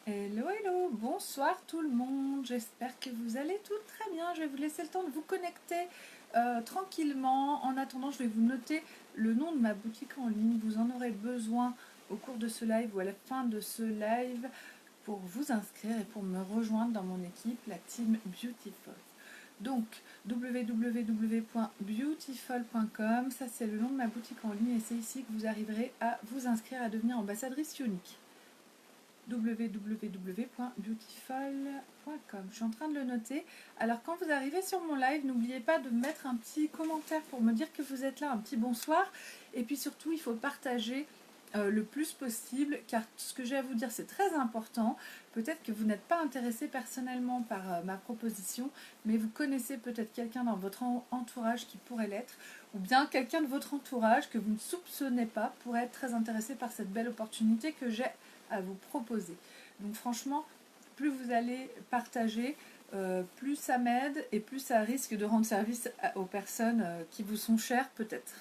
Hello, hello, bonsoir tout le monde, j'espère que vous allez tous très bien. Je vais vous laisser le temps de vous connecter tranquillement. En attendant, je vais vous noter le nom de ma boutique en ligne. Vous en aurez besoin au cours de ce live ou à la fin de ce live pour vous inscrire et pour me rejoindre dans mon équipe, la team Beautiful. Donc, www.beautiful.com, ça c'est le nom de ma boutique en ligne et c'est ici que vous arriverez à vous inscrire à devenir ambassadrice unique. www.beautiful.com. Je suis en train de le noter. Alors quand vous arrivez sur mon live, n'oubliez pas de mettre un petit commentaire pour me dire que vous êtes là, un petit bonsoir. Et puis surtout, il faut partager le plus possible, car ce que j'ai à vous dire, c'est très important. Peut-être que vous n'êtes pas intéressé personnellement par ma proposition, mais vous connaissez peut-être quelqu'un dans votre entourage qui pourrait l'être, ou bien quelqu'un de votre entourage que vous ne soupçonnez pas pourrait être très intéressé par cette belle opportunité que j'ai à vous proposer. Donc franchement, plus vous allez partager, plus ça m'aide et plus ça risque de rendre service aux personnes qui vous sont chères peut-être.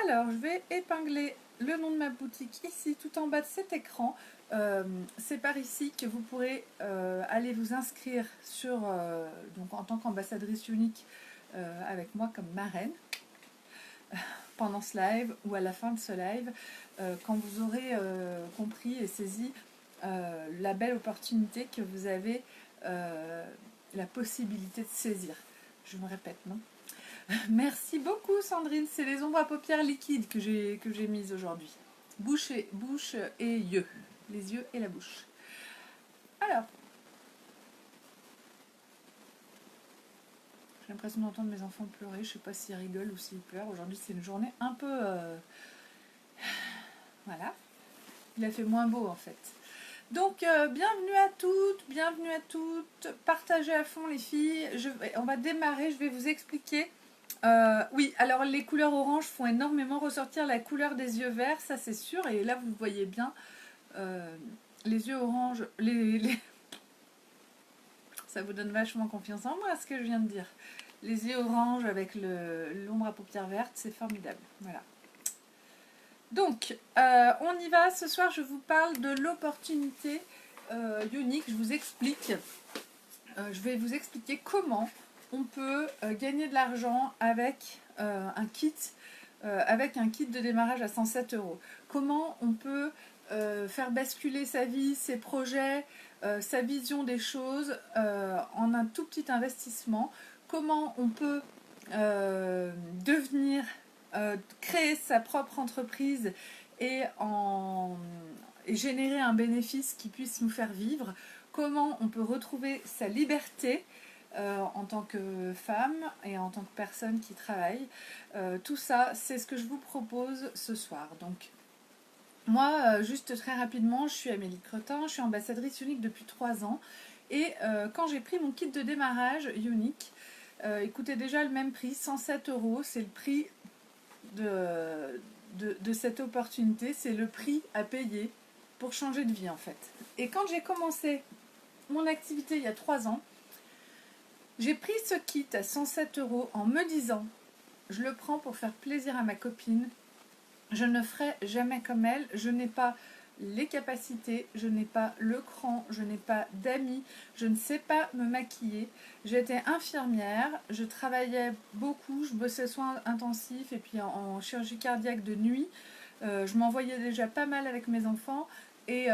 Alors, je vais épingler le nom de ma boutique ici, tout en bas de cet écran. C'est par ici que vous pourrez aller vous inscrire sur, donc en tant qu'ambassadrice unique avec moi comme marraine pendant ce live ou à la fin de ce live, quand vous aurez compris et saisi la belle opportunité que vous avez la possibilité de saisir. Je me répète, non? Merci beaucoup Sandrine, c'est les ombres à paupières liquides que j'ai mises aujourd'hui. Bouche et yeux, les yeux et la bouche. Alors, j'ai l'impression d'entendre mes enfants pleurer, je ne sais pas s'ils rigolent ou s'ils pleurent. Aujourd'hui c'est une journée un peu... Voilà, il a fait moins beau en fait. Donc, bienvenue à toutes, bienvenue à toutes. Partagez à fond les filles. On va démarrer, je vais vous expliquer. Oui, alors les couleurs orange font énormément ressortir la couleur des yeux verts, ça c'est sûr. Et là, vous voyez bien les yeux orange. Ça vous donne vachement confiance en moi, ce que je viens de dire. Les yeux orange avec l'ombre à paupières vertes, c'est formidable. Voilà. Donc, on y va. Ce soir, je vous parle de l'opportunité unique. Je vous explique. Je vais vous expliquer comment on peut gagner de l'argent avec un kit de démarrage à 107 euros. Comment on peut faire basculer sa vie, ses projets, sa vision des choses en un tout petit investissement. Comment on peut créer sa propre entreprise et générer un bénéfice qui puisse nous faire vivre. Comment on peut retrouver sa liberté en tant que femme et en tant que personne qui travaille. Tout ça, c'est ce que je vous propose ce soir. Donc, moi, juste très rapidement, je suis Amélie Cretin, je suis ambassadrice unique depuis 3 ans. Et quand j'ai pris mon kit de démarrage unique, il coûtait déjà le même prix, 107 euros. C'est le prix de cette opportunité, c'est le prix à payer pour changer de vie en fait. Et quand j'ai commencé mon activité il y a 3 ans, j'ai pris ce kit à 107 euros en me disant je le prends pour faire plaisir à ma copine, je ne ferai jamais comme elle, je n'ai pas les capacités, je n'ai pas le cran, je n'ai pas d'amis, je ne sais pas me maquiller. J'étais infirmière, je travaillais beaucoup, je bossais soins intensifs et puis en chirurgie cardiaque de nuit. Je m'envoyais déjà pas mal avec mes enfants et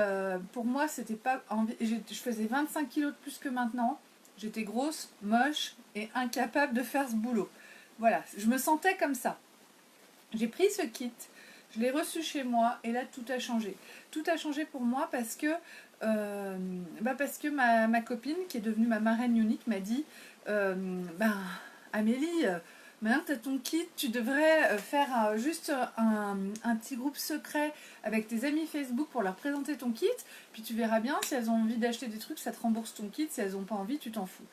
pour moi c'était pas je faisais 25 kilos de plus que maintenant. J'étais grosse, moche et incapable de faire ce boulot. Voilà, je me sentais comme ça. J'ai pris ce kit, je l'ai reçu chez moi et là tout a changé. Tout a changé pour moi parce que ma copine qui est devenue ma marraine unique m'a dit Amélie, maintenant que tu as ton kit, tu devrais faire juste un petit groupe secret avec tes amis Facebook pour leur présenter ton kit. Puis tu verras bien, si elles ont envie d'acheter des trucs, ça te rembourse ton kit. Si elles n'ont pas envie, tu t'en fous.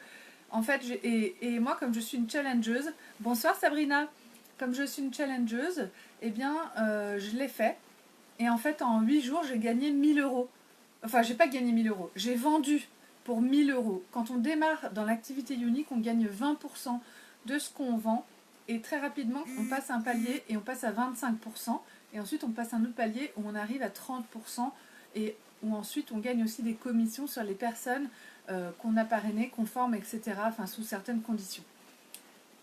En fait, et moi, comme je suis une challengeuse, bonsoir Sabrina, comme je suis une challengeuse, eh bien, je l'ai fait. Et en fait, en 8 jours, j'ai gagné 1000 euros. Enfin, j'ai pas gagné 1000 euros. J'ai vendu pour 1000 euros. Quand on démarre dans l'activité unique, on gagne 20% de ce qu'on vend. Et très rapidement, on passe un palier et on passe à 25%. Et ensuite, on passe un autre palier où on arrive à 30%. Et où ensuite on gagne aussi des commissions sur les personnes qu'on a parrainées, qu'on forme, etc. Enfin, sous certaines conditions.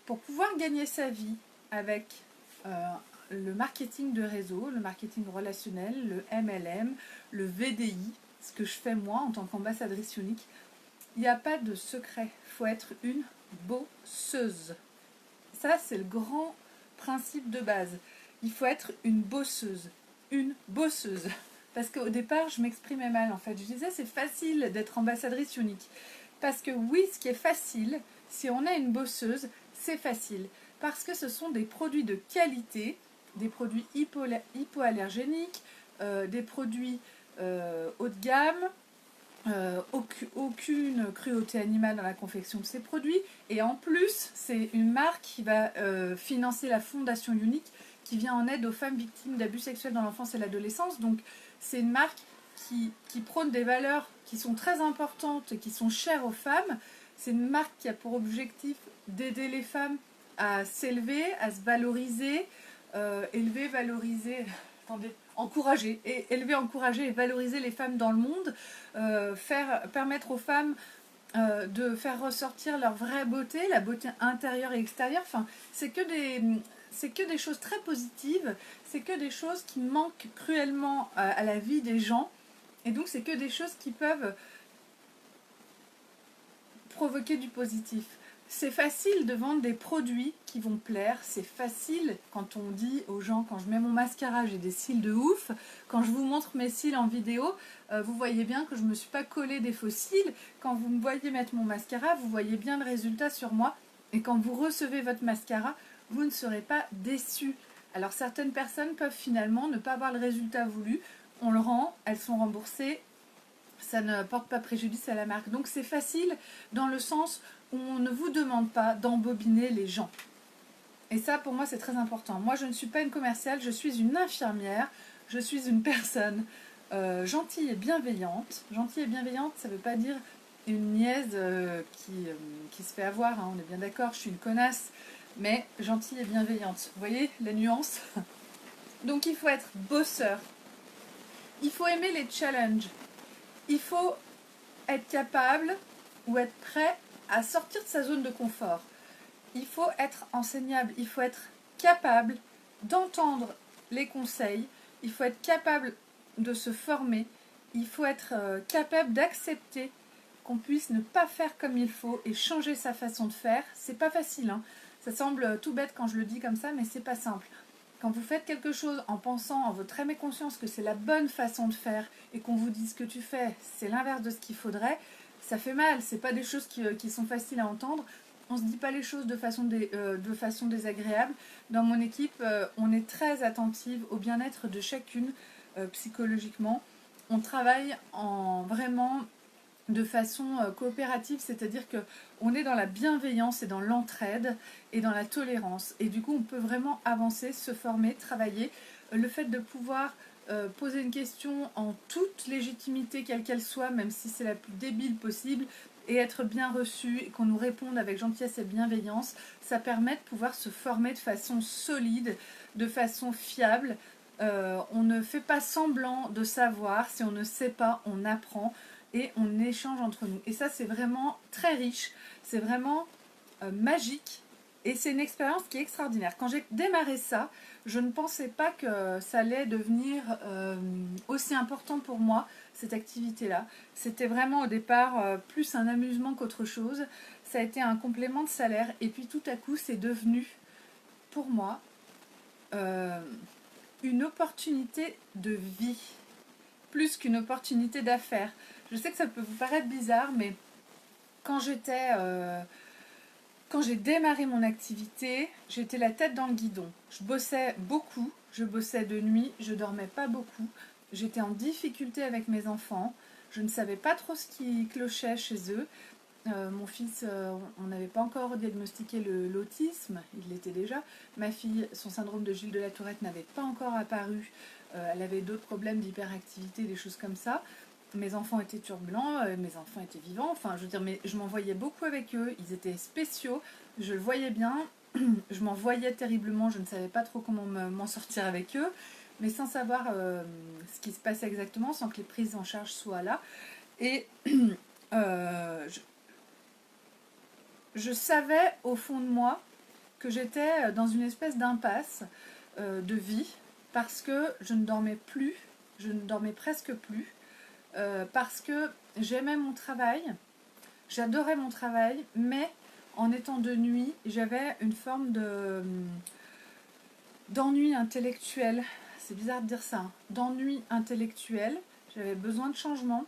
Pour pouvoir gagner sa vie avec le marketing de réseau, le marketing relationnel, le MLM, le VDI, ce que je fais moi en tant qu'ambassadrice unique, il n'y a pas de secret. Il faut être une bosseuse. Ça, c'est le grand principe de base. Il faut être une bosseuse. Une bosseuse. Parce qu'au départ, je m'exprimais mal en fait. Je disais, c'est facile d'être ambassadrice unique. Parce que oui, ce qui est facile, si on est une bosseuse, c'est facile. Parce que ce sont des produits de qualité, des produits hypoallergéniques, des produits haut de gamme, aucune cruauté animale dans la confection de ces produits, et en plus c'est une marque qui va financer la fondation Unique qui vient en aide aux femmes victimes d'abus sexuels dans l'enfance et l'adolescence. Donc c'est une marque qui prône des valeurs qui sont très importantes et qui sont chères aux femmes. C'est une marque qui a pour objectif d'aider les femmes à s'élever, à se valoriser, élever, valoriser, attendez, encourager, élever, encourager et valoriser les femmes dans le monde, permettre aux femmes de faire ressortir leur vraie beauté, la beauté intérieure et extérieure. Enfin, c'est que des choses très positives, c'est que des choses qui manquent cruellement à la vie des gens, et donc c'est que des choses qui peuvent provoquer du positif. C'est facile de vendre des produits qui vont plaire, c'est facile quand on dit aux gens, quand je mets mon mascara, j'ai des cils de ouf, quand je vous montre mes cils en vidéo, vous voyez bien que je ne me suis pas collé des faux cils, quand vous me voyez mettre mon mascara, vous voyez bien le résultat sur moi, et quand vous recevez votre mascara, vous ne serez pas déçus. Alors certaines personnes peuvent finalement ne pas avoir le résultat voulu, on le rend, elles sont remboursées, ça ne porte pas préjudice à la marque. Donc c'est facile dans le sens où on ne vous demande pas d'embobiner les gens. Et ça, pour moi, c'est très important. Moi, je ne suis pas une commerciale, je suis une infirmière, je suis une personne gentille et bienveillante. Gentille et bienveillante, ça ne veut pas dire une niaise qui se fait avoir, hein, on est bien d'accord, je suis une connasse, mais gentille et bienveillante. Vous voyez la nuance? Donc il faut être bosseur. Il faut aimer les challenges. Il faut être capable ou être prêt à sortir de sa zone de confort. Il faut être enseignable, il faut être capable d'entendre les conseils, il faut être capable de se former, il faut être capable d'accepter qu'on puisse ne pas faire comme il faut et changer sa façon de faire. C'est pas facile, hein. Ça semble tout bête quand je le dis comme ça, mais c'est pas simple. Quand vous faites quelque chose en pensant en votre âme et conscience que c'est la bonne façon de faire et qu'on vous dise que tu fais, c'est l'inverse de ce qu'il faudrait, ça fait mal. C'est pas des choses qui sont faciles à entendre. On se dit pas les choses de façon désagréable. Dans mon équipe, on est très attentive au bien-être de chacune psychologiquement. On travaille vraiment de façon coopérative, c'est-à-dire qu'on est dans la bienveillance et dans l'entraide et dans la tolérance. Et du coup, on peut vraiment avancer, se former, travailler. Le fait de pouvoir poser une question en toute légitimité, quelle qu'elle soit, même si c'est la plus débile possible, et être bien reçu, et qu'on nous réponde avec gentillesse et bienveillance, ça permet de pouvoir se former de façon solide, de façon fiable. On ne fait pas semblant de savoir. Si on ne sait pas, on apprend et on échange entre nous. Et ça, c'est vraiment très riche, c'est vraiment magique, et c'est une expérience qui est extraordinaire. Quand j'ai démarré ça, je ne pensais pas que ça allait devenir aussi important pour moi, cette activité-là. C'était vraiment au départ plus un amusement qu'autre chose. Ça a été un complément de salaire, et puis tout à coup, c'est devenu, pour moi, une opportunité de vie, plus qu'une opportunité d'affaires. Je sais que ça peut vous paraître bizarre, mais quand j'ai démarré mon activité, j'étais la tête dans le guidon. Je bossais beaucoup, je bossais de nuit, je dormais pas beaucoup, j'étais en difficulté avec mes enfants, je ne savais pas trop ce qui clochait chez eux. Mon fils, on n'avait pas encore diagnostiqué l'autisme, il l'était déjà. Ma fille, son syndrome de Gilles de la Tourette n'avait pas encore apparu. Elle avait d'autres problèmes d'hyperactivité, des choses comme ça. Mes enfants étaient turbulents, mes enfants étaient vivants. Enfin, je veux dire, mais je m'en voyais beaucoup avec eux. Ils étaient spéciaux, je le voyais bien. Je m'en voyais terriblement, je ne savais pas trop comment m'en sortir avec eux. mais sans savoir ce qui se passait exactement, sans que les prises en charge soient là. Et je savais au fond de moi que j'étais dans une espèce d'impasse de vie, parce que je ne dormais plus, je ne dormais presque plus, parce que j'aimais mon travail, j'adorais mon travail, mais en étant de nuit, j'avais une forme d'ennui intellectuel. C'est bizarre de dire ça, hein. D'ennui intellectuel. J'avais besoin de changement.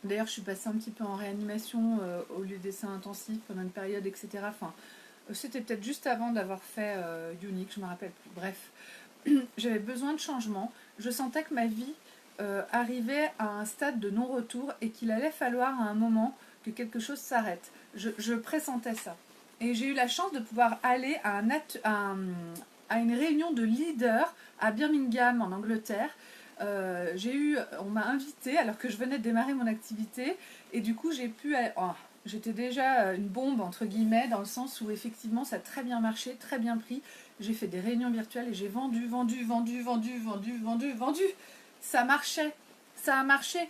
D'ailleurs, je suis passée un petit peu en réanimation au lieu des soins intensifs pendant une période, etc. Enfin, c'était peut-être juste avant d'avoir fait Unique, je ne me rappelle plus. Bref, j'avais besoin de changement. Je sentais que ma vie arrivait à un stade de non-retour et qu'il allait falloir à un moment que quelque chose s'arrête. Je pressentais ça. Et j'ai eu la chance de pouvoir aller à une réunion de leaders à Birmingham, en Angleterre. On m'a invitée alors que je venais de démarrer mon activité, et du coup j'ai pu... j'étais déjà une bombe entre guillemets, dans le sens où effectivement ça a très bien marché, très bien pris. J'ai fait des réunions virtuelles et j'ai vendu. Ça marchait, ça a marché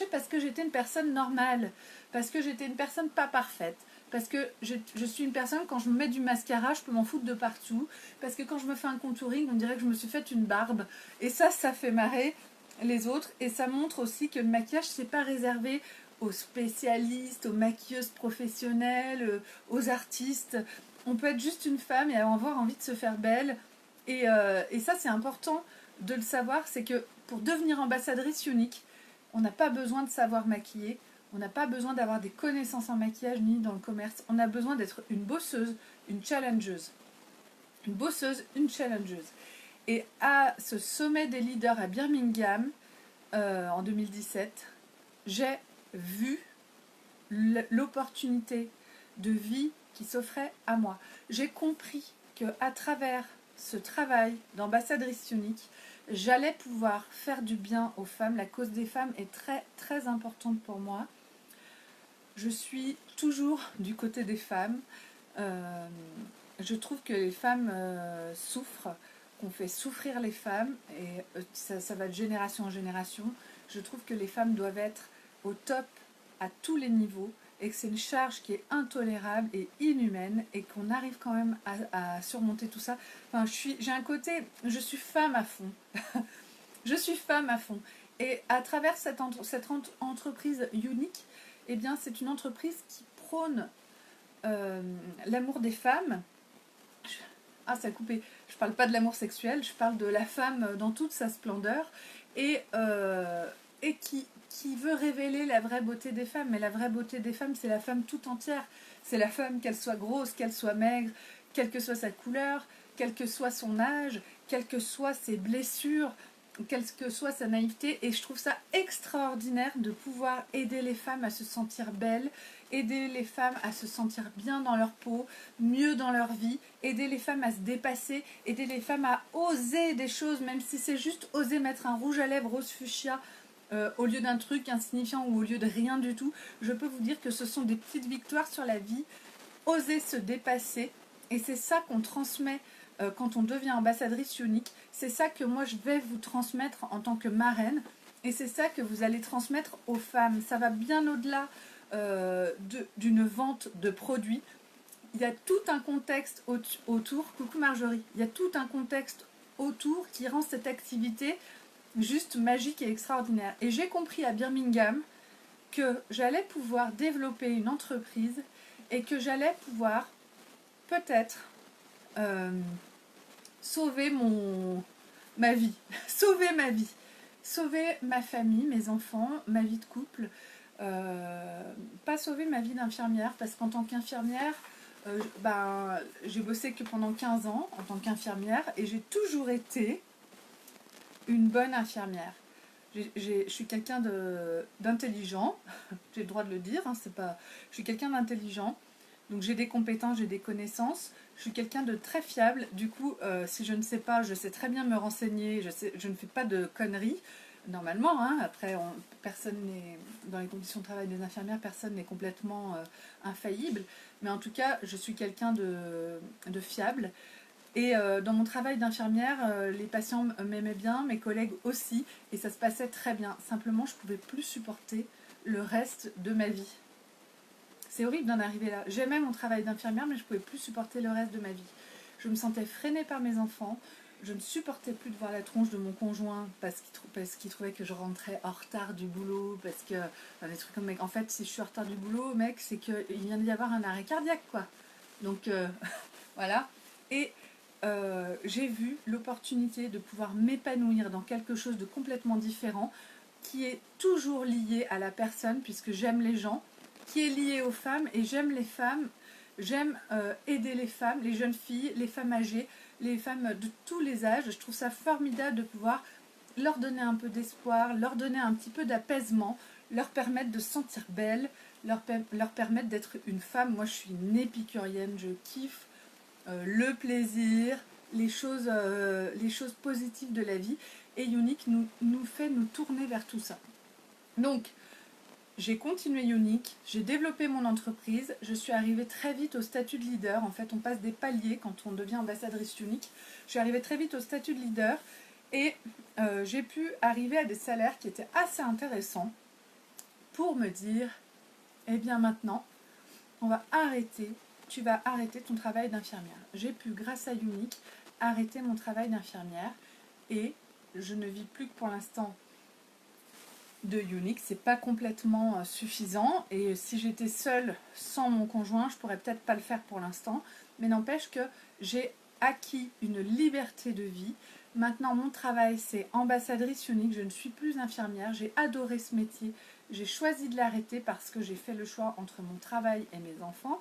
parce que j'étais une personne normale, parce que j'étais une personne pas parfaite, parce que je suis une personne, quand je me mets du mascara, je peux m'en foutre de partout, parce que quand je me fais un contouring, on dirait que je me suis fait une barbe, et ça fait marrer les autres, et ça montre aussi que le maquillage, c'est pas réservé aux spécialistes, aux maquilleuses professionnelles, aux artistes. On peut être juste une femme et avoir envie de se faire belle, et ça c'est important de le savoir, c'est que pour devenir ambassadrice Unique, on n'a pas besoin de savoir maquiller, on n'a pas besoin d'avoir des connaissances en maquillage ni dans le commerce, on a besoin d'être une bosseuse, une challengeuse. Une bosseuse, une challengeuse. Et à ce sommet des leaders à Birmingham, en 2017, j'ai vu l'opportunité de vie qui s'offrait à moi. J'ai compris qu'à travers ce travail d'ambassadrice Unique, j'allais pouvoir faire du bien aux femmes. La cause des femmes est très très importante pour moi. Je suis toujours du côté des femmes. Je trouve que les femmes souffrent, qu'on fait souffrir les femmes, et ça va de génération en génération. Je trouve que les femmes doivent être au top à tous les niveaux, et que c'est une charge qui est intolérable et inhumaine, et qu'on arrive quand même à surmonter tout ça. Enfin, j'ai un côté, je suis femme à fond. Je suis femme à fond. Et à travers cette entreprise Unique, eh bien, c'est une entreprise qui prône l'amour des femmes. Ah, ça a coupé. Je parle pas de l'amour sexuel, je parle de la femme dans toute sa splendeur, et qui veut révéler la vraie beauté des femmes. Mais la vraie beauté des femmes, c'est la femme tout entière. C'est la femme, qu'elle soit grosse, qu'elle soit maigre, quelle que soit sa couleur, quel que soit son âge, quelles que soient ses blessures, quelle que soit sa naïveté. Et je trouve ça extraordinaire de pouvoir aider les femmes à se sentir belles, aider les femmes à se sentir bien dans leur peau, mieux dans leur vie, aider les femmes à se dépasser, aider les femmes à oser des choses, même si c'est juste oser mettre un rouge à lèvres rose fuchsia au lieu d'un truc insignifiant ou au lieu de rien du tout. Je peux vous dire que ce sont des petites victoires sur la vie. Oser se dépasser, et c'est ça qu'on transmet quand on devient ambassadrice Unique. C'est ça que moi je vais vous transmettre en tant que marraine, et c'est ça que vous allez transmettre aux femmes. Ça va bien au-delà d'une vente de produits. Il y a tout un contexte autour. Coucou Marjorie. Il y a tout un contexte autour qui rend cette activité juste magique et extraordinaire. Et j'ai compris à Birmingham que j'allais pouvoir développer une entreprise, et que j'allais pouvoir peut-être sauver ma vie, sauver ma vie, sauver ma famille, mes enfants, ma vie de couple, pas sauver ma vie d'infirmière, parce qu'en tant qu'infirmière, j'ai bossé que pendant 15 ans en tant qu'infirmière, et j'ai toujours été une bonne infirmière. Je suis quelqu'un d'intelligent, j'ai le droit de le dire, hein, je suis quelqu'un d'intelligent, donc j'ai des compétences, j'ai des connaissances, je suis quelqu'un de très fiable. Du coup, si je ne sais pas, je sais très bien me renseigner, je ne fais pas de conneries, normalement, hein. Après, personne n'est, dans les conditions de travail des infirmières, personne n'est complètement infaillible, mais en tout cas, je suis quelqu'un de fiable. Et dans mon travail d'infirmière, les patients m'aimaient bien, mes collègues aussi, et ça se passait très bien. Simplement, je ne pouvais plus supporter le reste de ma vie. C'est horrible d'en arriver là. J'aimais mon travail d'infirmière, mais je ne pouvais plus supporter le reste de ma vie. Je me sentais freinée par mes enfants. Je ne supportais plus de voir la tronche de mon conjoint parce qu'il trouvait que je rentrais en retard du boulot. Parce que, des trucs comme, mec, en fait, si je suis en retard du boulot, mec, c'est qu'il vient d'y avoir un arrêt cardiaque, quoi. Donc, voilà. Et j'ai vu l'opportunité de pouvoir m'épanouir dans quelque chose de complètement différent, qui est toujours lié à la personne, puisque j'aime les gens, qui est lié aux femmes, et j'aime les femmes, j'aime aider les femmes, les jeunes filles, les femmes âgées, les femmes de tous les âges. Je trouve ça formidable de pouvoir leur donner un peu d'espoir, leur donner un petit peu d'apaisement, leur permettre de se sentir belle, leur permettre d'être une femme. Moi, je suis une épicurienne, je kiffe le plaisir, les choses positives de la vie. Et Unique nous fait nous tourner vers tout ça. Donc, j'ai continué Unique, j'ai développé mon entreprise, je suis arrivée très vite au statut de leader. En fait, on passe des paliers quand on devient ambassadrice Unique. Je suis arrivée très vite au statut de leader et j'ai pu arriver à des salaires qui étaient assez intéressants pour me dire, eh bien maintenant, on va arrêter, tu vas arrêter ton travail d'infirmière. J'ai pu, grâce à Unique, arrêter mon travail d'infirmière et je ne vis plus que pour l'instant de Unique. C'est pas complètement suffisant et si j'étais seule sans mon conjoint, je pourrais peut-être pas le faire pour l'instant, mais n'empêche que j'ai acquis une liberté de vie. Maintenant, mon travail, c'est ambassadrice Unique. Je ne suis plus infirmière. J'ai adoré ce métier. J'ai choisi de l'arrêter parce que j'ai fait le choix entre mon travail et mes enfants.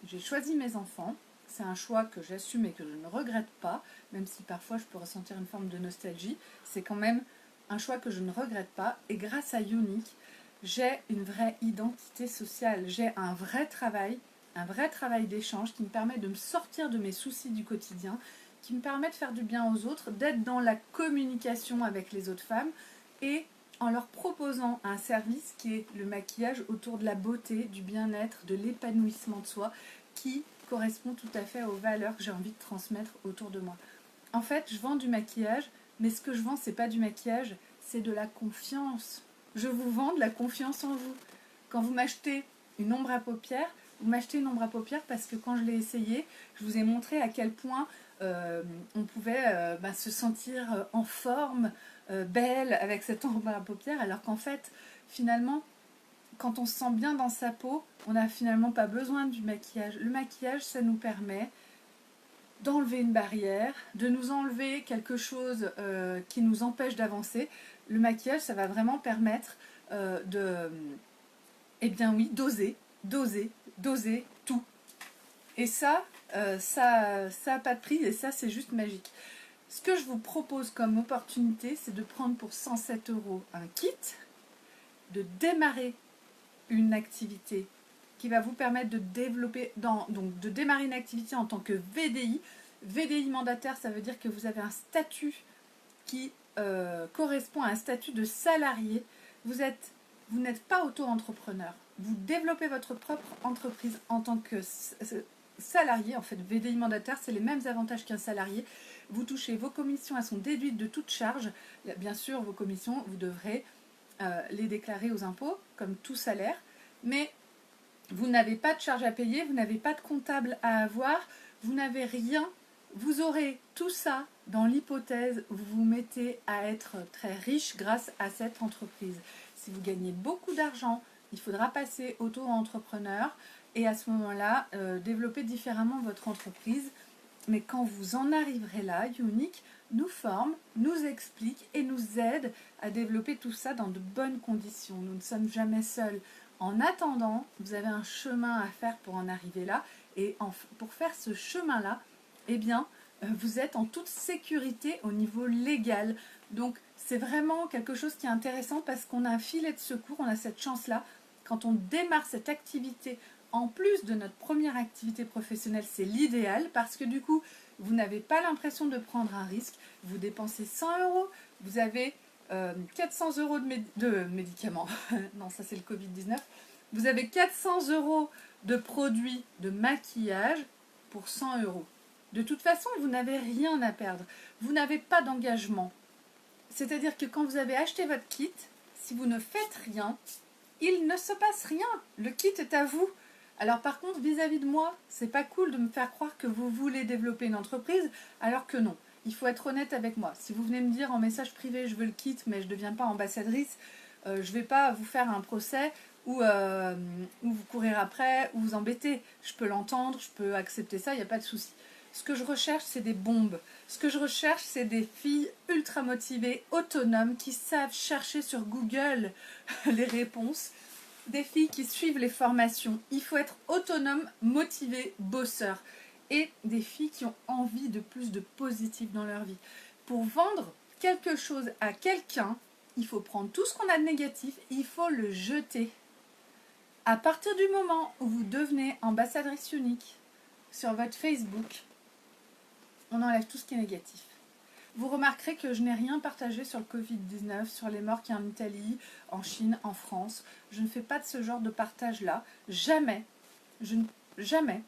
J'ai choisi mes enfants. C'est un choix que j'assume et que je ne regrette pas, même si parfois je peux ressentir une forme de nostalgie. C'est quand même un choix que je ne regrette pas. Et grâce à Unique, j'ai une vraie identité sociale. J'ai un vrai travail d'échange qui me permet de me sortir de mes soucis du quotidien, qui me permet de faire du bien aux autres, d'être dans la communication avec les autres femmes et en leur proposant un service qui est le maquillage autour de la beauté, du bien-être, de l'épanouissement de soi, qui correspond tout à fait aux valeurs que j'ai envie de transmettre autour de moi. En fait, je vends du maquillage, mais ce que je vends, c'est pas du maquillage, c'est de la confiance. Je vous vends de la confiance en vous. Quand vous m'achetez une ombre à paupières, vous m'achetez une ombre à paupières parce que quand je l'ai essayée, je vous ai montré à quel point on pouvait se sentir en forme, belle avec cette ombre à paupières, alors qu'en fait, finalement, quand on se sent bien dans sa peau, on n'a finalement pas besoin du maquillage. Le maquillage, ça nous permet d'enlever une barrière, de nous enlever quelque chose qui nous empêche d'avancer. Le maquillage, ça va vraiment permettre d'oser tout. Et ça a pas de prix et ça, c'est juste magique. Ce que je vous propose comme opportunité, c'est de prendre pour 107 € un kit, de démarrer une activité qui va vous permettre de développer, donc de démarrer une activité en tant que VDI. VDI mandataire, ça veut dire que vous avez un statut qui correspond à un statut de salarié. Vous n'êtes pas auto-entrepreneur. Vous développez votre propre entreprise en tant que salarié. En fait, VDI mandataire, c'est les mêmes avantages qu'un salarié. Vous touchez vos commissions, elles sont déduites de toute charge. Bien sûr, vos commissions, vous devrez les déclarer aux impôts, comme tout salaire. Mais vous n'avez pas de charge à payer, vous n'avez pas de comptable à avoir, vous n'avez rien. Vous aurez tout ça dans l'hypothèse où vous vous mettez à être très riche grâce à cette entreprise. Si vous gagnez beaucoup d'argent, il faudra passer auto-entrepreneur et à ce moment-là, développer différemment votre entreprise. Mais quand vous en arriverez là, Unique nous forme, nous explique et nous aide à développer tout ça dans de bonnes conditions. Nous ne sommes jamais seuls. En attendant, vous avez un chemin à faire pour en arriver là. Et pour faire ce chemin-là, eh bien, vous êtes en toute sécurité au niveau légal. Donc, c'est vraiment quelque chose qui est intéressant parce qu'on a un filet de secours, on a cette chance-là. Quand on démarre cette activité, en plus de notre première activité professionnelle, c'est l'idéal parce que du coup, vous n'avez pas l'impression de prendre un risque. Vous dépensez 100 €, vous avez 400 € de médicaments. Non, ça c'est le Covid-19. Vous avez 400 € de produits de maquillage pour 100 €. De toute façon, vous n'avez rien à perdre. Vous n'avez pas d'engagement. C'est-à-dire que quand vous avez acheté votre kit, si vous ne faites rien, il ne se passe rien. Le kit est à vous. Alors par contre, vis-à-vis de moi, c'est pas cool de me faire croire que vous voulez développer une entreprise, alors que non. Il faut être honnête avec moi. Si vous venez me dire en message privé, je veux le kit, mais je ne deviens pas ambassadrice, je ne vais pas vous faire un procès ou vous courir après, ou vous embêter. Je peux l'entendre, je peux accepter ça, il n'y a pas de souci. Ce que je recherche, c'est des bombes. Ce que je recherche, c'est des filles ultra motivées, autonomes, qui savent chercher sur Google les réponses. Des filles qui suivent les formations. Il faut être autonome, motivé, bosseur. Et des filles qui ont envie de plus de positif dans leur vie. Pour vendre quelque chose à quelqu'un, il faut prendre tout ce qu'on a de négatif, il faut le jeter. À partir du moment où vous devenez ambassadrice unique sur votre Facebook, on enlève tout ce qui est négatif. Vous remarquerez que je n'ai rien partagé sur le Covid-19, sur les morts qu'il y a en Italie, en Chine, en France. Je ne fais pas de ce genre de partage-là. Jamais. Jamais.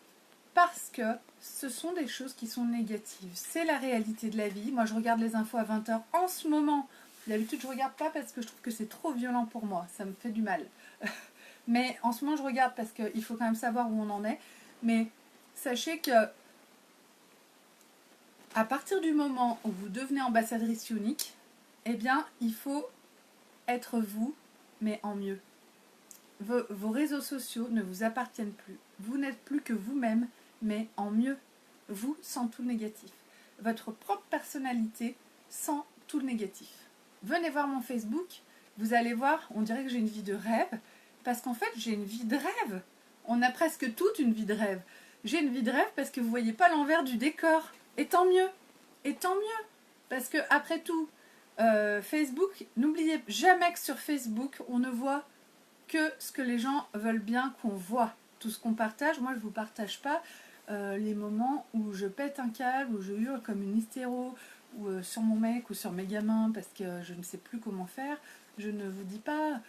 Parce que ce sont des choses qui sont négatives. C'est la réalité de la vie. Moi, je regarde les infos à 20h. En ce moment, d'habitude, je ne regarde pas parce que je trouve que c'est trop violent pour moi. Ça me fait du mal. Mais en ce moment, je regarde parce qu'il faut quand même savoir où on en est. Mais sachez que à partir du moment où vous devenez ambassadrice unique, eh bien, il faut être vous, mais en mieux. Vos réseaux sociaux ne vous appartiennent plus. Vous n'êtes plus que vous-même, mais en mieux. Vous, sans tout le négatif. Votre propre personnalité, sans tout le négatif. Venez voir mon Facebook, vous allez voir, on dirait que j'ai une vie de rêve, parce qu'en fait, j'ai une vie de rêve. On a presque toute une vie de rêve. J'ai une vie de rêve parce que vous ne voyez pas l'envers du décor. Et tant mieux. Et tant mieux. Parce que, après tout, Facebook, n'oubliez jamais que sur Facebook, on ne voit que ce que les gens veulent bien qu'on voit. Tout ce qu'on partage, moi je ne vous partage pas les moments où je pète un câble, où je hurle comme une hystéro, ou sur mon mec ou sur mes gamins parce que je ne sais plus comment faire. Je ne vous dis pas,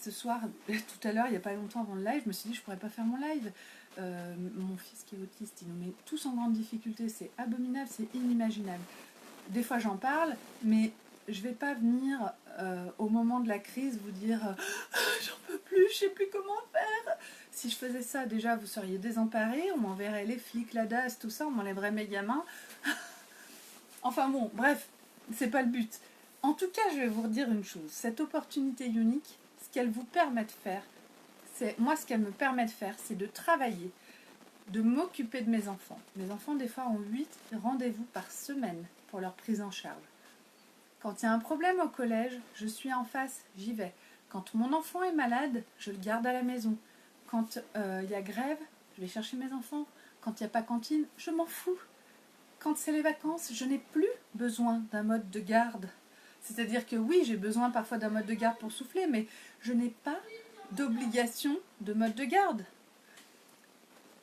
ce soir, tout à l'heure, il n'y a pas longtemps avant le live, je me suis dit je ne pourrais pas faire mon live. Mon fils qui est autiste, il nous met tous en grande difficulté, c'est abominable, c'est inimaginable. Des fois j'en parle, mais je ne vais pas venir au moment de la crise vous dire j'en peux plus, je ne sais plus comment faire. Si je faisais ça, déjà vous seriez désemparés, on m'enverrait les flics, la DAS, tout ça, on m'enlèverait mes gamins. Enfin bon, bref, c'est pas le but. En tout cas, je vais vous redire une chose, cette opportunité unique, ce qu'elle vous permet de faire, ce qu'elle me permet de faire, c'est de travailler, de m'occuper de mes enfants. Mes enfants, des fois, ont 8 rendez-vous par semaine pour leur prise en charge. Quand il y a un problème au collège, je suis en face, j'y vais. Quand mon enfant est malade, je le garde à la maison. Quand il y a grève, je vais chercher mes enfants. Quand il n'y a pas cantine, je m'en fous. Quand c'est les vacances, je n'ai plus besoin d'un mode de garde. C'est-à-dire que oui, j'ai besoin parfois d'un mode de garde pour souffler, mais je n'ai pas d'obligation de mode de garde.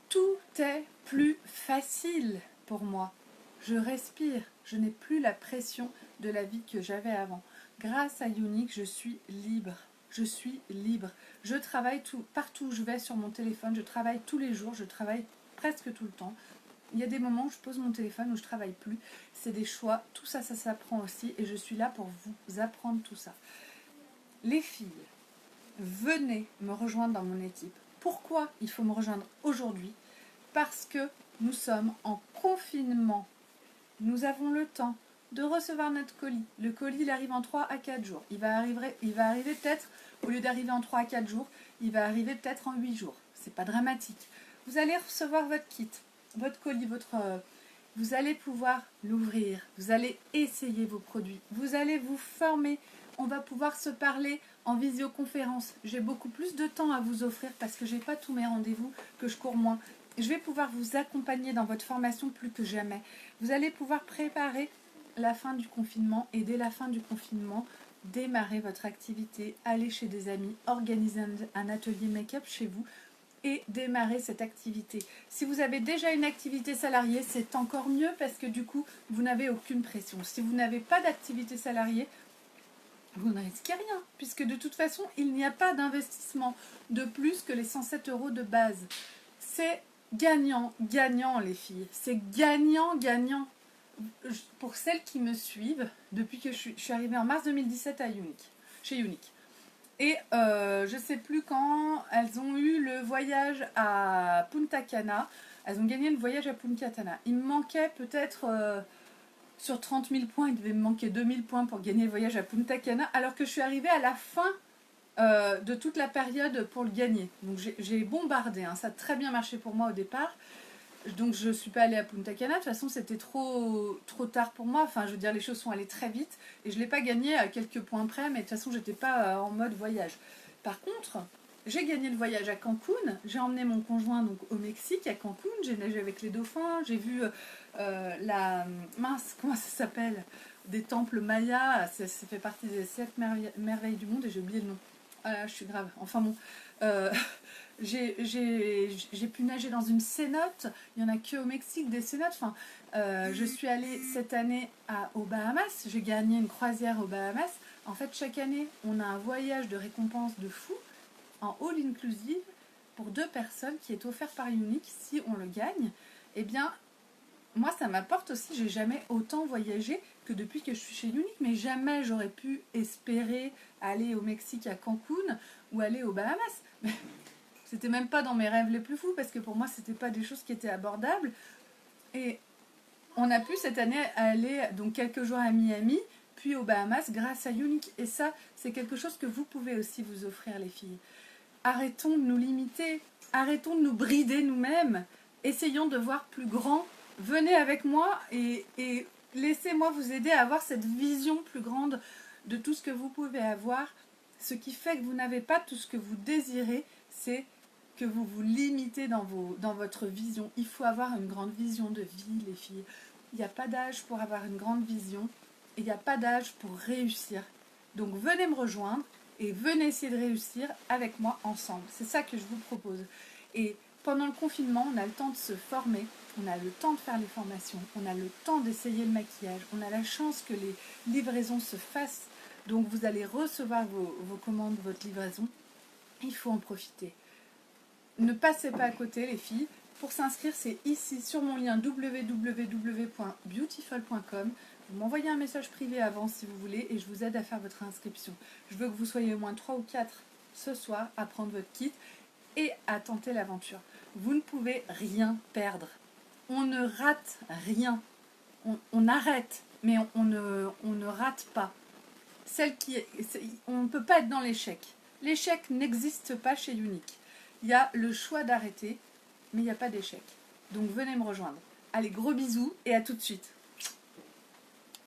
Tout est plus facile pour moi. Je respire, je n'ai plus la pression de la vie que j'avais avant. Grâce à Unique, je suis libre. Je suis libre. Je travaille partout où je vais sur mon téléphone, je travaille tous les jours, je travaille presque tout le temps. Il y a des moments où je pose mon téléphone, où je ne travaille plus. C'est des choix, tout ça, ça s'apprend aussi et je suis là pour vous apprendre tout ça. Les filles, venez me rejoindre dans mon équipe. Pourquoi il faut me rejoindre aujourd'hui ? Parce que nous sommes en confinement. Nous avons le temps de recevoir notre colis. Le colis, il arrive en 3 à 4 jours. Il va arriver peut-être, au lieu d'arriver en 3 à 4 jours, il va arriver peut-être en 8 jours. C'est pas dramatique. Vous allez recevoir votre kit, votre colis, vous allez pouvoir l'ouvrir. Vous allez essayer vos produits. Vous allez vous former. On va pouvoir se parler en visioconférence. J'ai beaucoup plus de temps à vous offrir parce que je n'ai pas tous mes rendez-vous, que je cours moins. Je vais pouvoir vous accompagner dans votre formation plus que jamais. Vous allez pouvoir préparer la fin du confinement et dès la fin du confinement, démarrer votre activité, aller chez des amis, organiser un atelier make-up chez vous et démarrer cette activité. Si vous avez déjà une activité salariée, c'est encore mieux parce que du coup, vous n'avez aucune pression. Si vous n'avez pas d'activité salariée, vous ne risquez rien puisque de toute façon, il n'y a pas d'investissement de plus que les 107 € de base. C'est gagnant, gagnant les filles. C'est gagnant, gagnant. Pour celles qui me suivent, depuis que je suis arrivée en mars 2017 à Unique, chez Unique. Et je sais plus quand elles ont eu le voyage à Punta Cana. Elles ont gagné le voyage à Punta Cana. Il me manquait peut-être sur 30 000 points, il devait me manquer 2000 points pour gagner le voyage à Punta Cana, alors que je suis arrivée à la fin de toute la période pour le gagner. Donc j'ai bombardé, hein. Ça a très bien marché pour moi au départ. Donc je ne suis pas allée à Punta Cana, de toute façon c'était trop tard pour moi, enfin je veux dire les choses sont allées très vite et je ne l'ai pas gagné à quelques points près, mais de toute façon j'étais pas en mode voyage. Par contre, j'ai gagné le voyage à Cancun, j'ai emmené mon conjoint donc au Mexique, à Cancun, j'ai nagé avec les dauphins, j'ai vu mince, comment ça s'appelle, des temples mayas, ça fait partie des 7 merveilles du monde et j'ai oublié le nom. Ah là, je suis grave, enfin bon... j'ai pu nager dans une cénote, il n'y en a que au Mexique des cénotes. Enfin, je suis allée cette année aux Bahamas, j'ai gagné une croisière aux Bahamas. En fait, chaque année, on a un voyage de récompense de fou en all inclusive pour 2 personnes qui est offert par Unique si on le gagne. Eh bien, moi, ça m'apporte aussi, j'ai jamais autant voyagé que depuis que je suis chez Unique, mais jamais j'aurais pu espérer aller au Mexique à Cancun ou aller aux Bahamas. C'était même pas dans mes rêves les plus fous parce que pour moi c'était pas des choses qui étaient abordables. Et on a pu cette année aller donc quelques jours à Miami puis aux Bahamas grâce à Unique. Et ça c'est quelque chose que vous pouvez aussi vous offrir les filles. Arrêtons de nous limiter, arrêtons de nous brider nous-mêmes, essayons de voir plus grand. Venez avec moi et laissez-moi vous aider à avoir cette vision plus grande de tout ce que vous pouvez avoir. Ce qui fait que vous n'avez pas tout ce que vous désirez, c'est que vous vous limitez dans votre vision. Il faut avoir une grande vision de vie, les filles. Il n'y a pas d'âge pour avoir une grande vision et il n'y a pas d'âge pour réussir. Donc venez me rejoindre et venez essayer de réussir avec moi ensemble. C'est ça que je vous propose. Et pendant le confinement, on a le temps de se former, on a le temps de faire les formations, on a le temps d'essayer le maquillage, on a la chance que les livraisons se fassent. Donc vous allez recevoir vos commandes, votre livraison. Il faut en profiter. Ne passez pas à côté les filles. Pour s'inscrire, c'est ici sur mon lien www.beautiful.com. Vous m'envoyez un message privé avant si vous voulez et je vous aide à faire votre inscription. Je veux que vous soyez au moins 3 ou 4 ce soir à prendre votre kit et à tenter l'aventure. Vous ne pouvez rien perdre. On ne rate rien. On arrête, mais on ne rate pas. On ne peut pas être dans l'échec. L'échec n'existe pas chez Unique. Il y a le choix d'arrêter, mais il n'y a pas d'échec. Donc venez me rejoindre. Allez, gros bisous et à tout de suite.